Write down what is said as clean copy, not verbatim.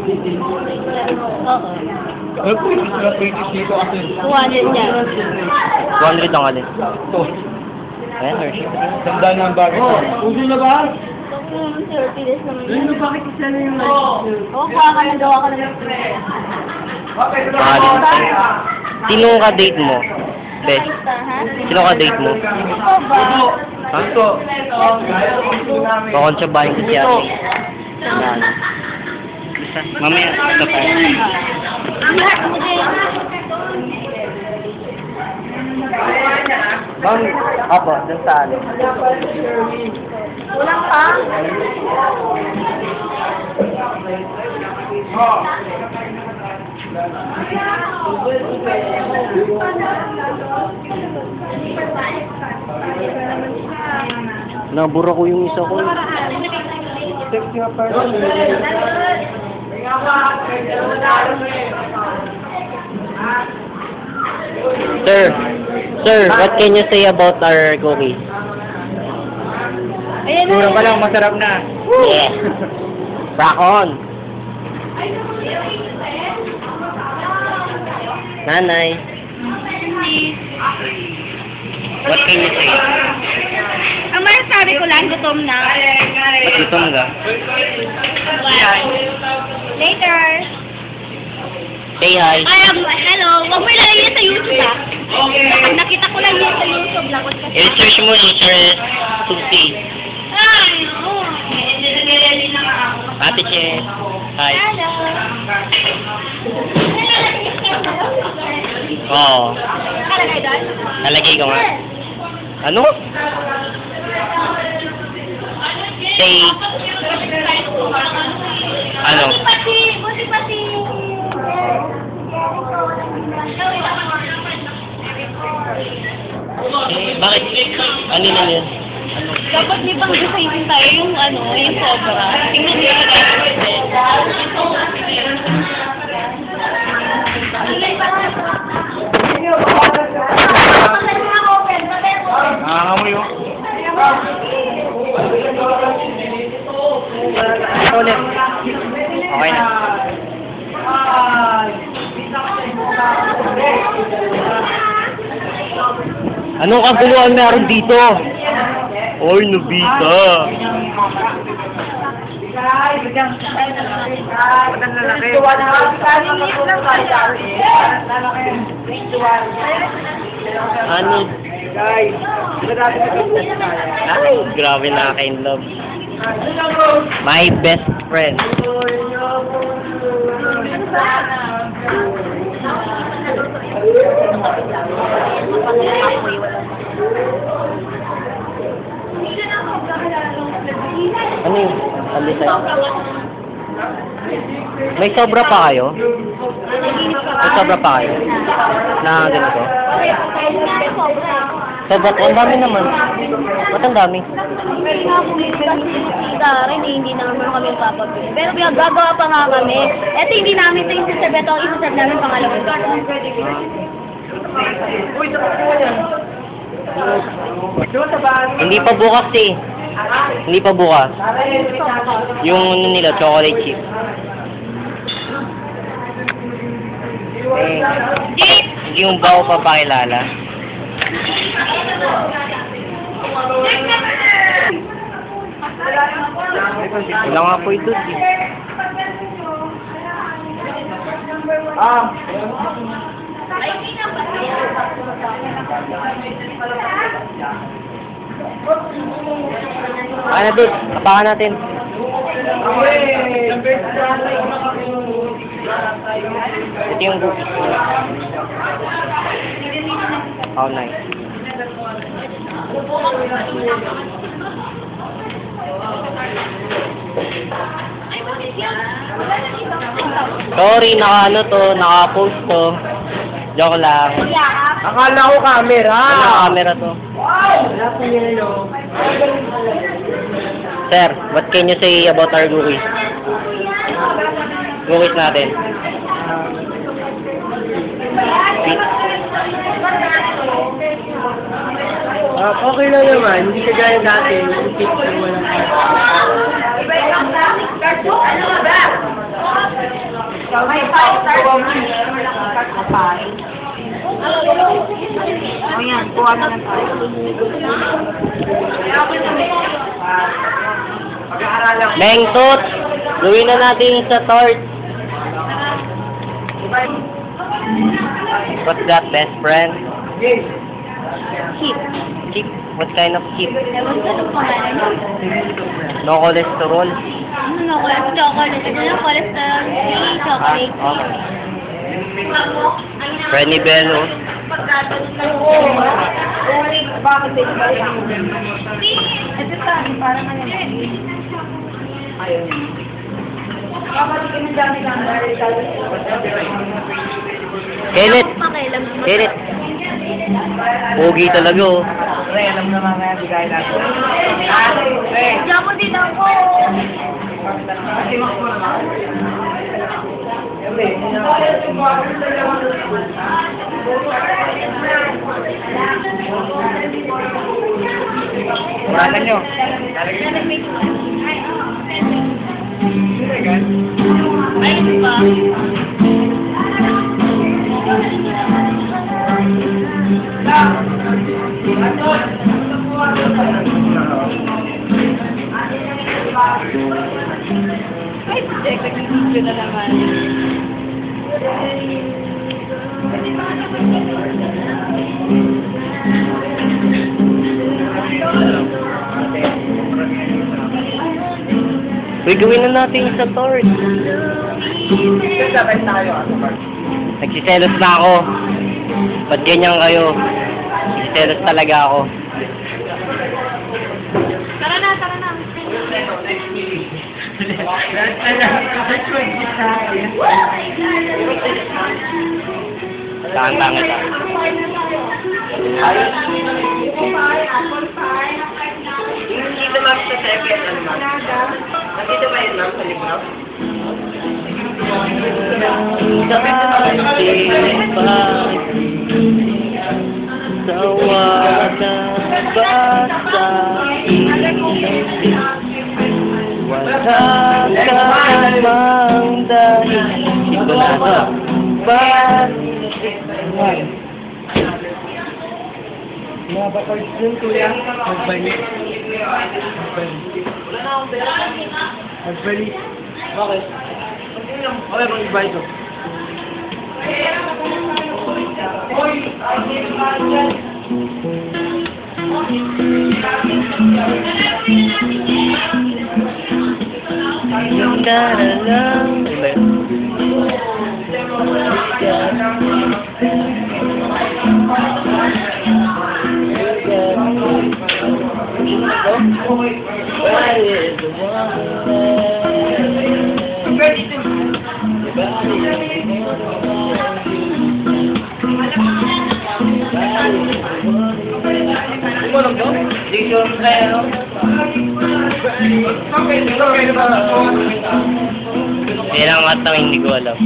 Oo. dito kasi. 200 yan. 200 ang alin. Ito. Ayan, Hershey. Tandaan na ang bagay. Uso na ba? Ito 30 days naman yan. bakit isa na yung Oo, kuha ka na, gawa ka na ng Mahalin sa'yo. Sino ka-date mo? Bes. Sino ka-date mo? Ito ba? Ha? Ito. Pakonsyabahin ko siya. Tandaan. Isa. Mamaya, ito pa. Ang heart mo din. Ma'am, apo, dun sa ano. Kulang pa? Nabura ko yung isa ko. Sexy nga pa. Sir, what can you say about our cookies? Ayan na. Pura pa lang, masarap na. Yeah. Rock on. Nanay, what can you say? Ang masasabi ko lang, gutom na. Ba't gutom ka? Later. Say hi. Hello. Huwag mo ilalagay sa YouTube ah. Kapag nakita ko lang yun sa YouTube lang. I-search mo Sir Susi. Ay, oo. Ate Che. Hi. Hello. Oo. Nakalagay doon? Nalagay ko nga. Ano? Say. Ano? Buti pati. Bakit? Ano na yun? Dapat may pang-design din tayo yung yung sobra. Tingnan niyo sa Nakakamoy yun. Ito ulit. Okay na. Anong kaguluhan meron dito? Oy, Nobita. Ano? Ay, grabe nakaka-inlove. My best friend. Ano yun? Alisa. May sobra pa kayo? May sobra pa kayo? Na ganito? Sobra po? Ang dami naman. Ba't ang dami? Rin, hindi naman kami papabili. Pero gagawa pa nga kami. Eto hindi namin ito yung sasab. Ito ang isasab namin pangalawang dito. Hindi pa bukas eh. Hindi pa bukas. Yung ano nila, chocolate chip. Hindi mo ba ako papakilala? Wala nga po ito eh. Ano natin? Apakan natin. Ito yung group. Oh, nice. Sorry, naka-ano to, naka-post to. Joke lang. Akala ko camera. Ano camera to? Wala po yelo. Sir, what can you say about our cookies? Cookies natin. Okay lang naman. Hindi kagaya dati. Yung May 5 stars. Ayan, kuha na lang tayo. Lengtot! Gawin na natin sa tort. What's that, best friend? Chip. Chip? What kind of chip? Ewan ko anong pangalan yun. No cholesterol? Ano na, chocolate. Ano yung cholesterol? Free chocolate. Okay. Frenny Bello. Bakit ba yan? Ito sa akin, parang ano yan. Ayun. Kapag yung dami lang Kenneth! Pakialam naman. Kenneth! Pogi talaga oh. Pre, alam naman nga bigay natin. Diyan mo din ako. Kasi mas mo naman. Muralan nyo. Ay, ano ba? Ay, check. Nag-video na naman. Uy, gawin na natin sa tort. Sabay tayo. Nagsiselos na ako. Ba't ganyan kayo? Nagsiselos talaga ako. Tara na, tara na. Tangan-tangan lang. Dito lang sa second, ano ma'am? Nandito ba yun ma'am sa libro? Wala ka namang dahil. Ito na ito. Mabakal yung kuya. Magbalik. Magbalik. Bakit? Okay, mag-ibay ko. Yung daralang. Ilang matang hindi ko alam.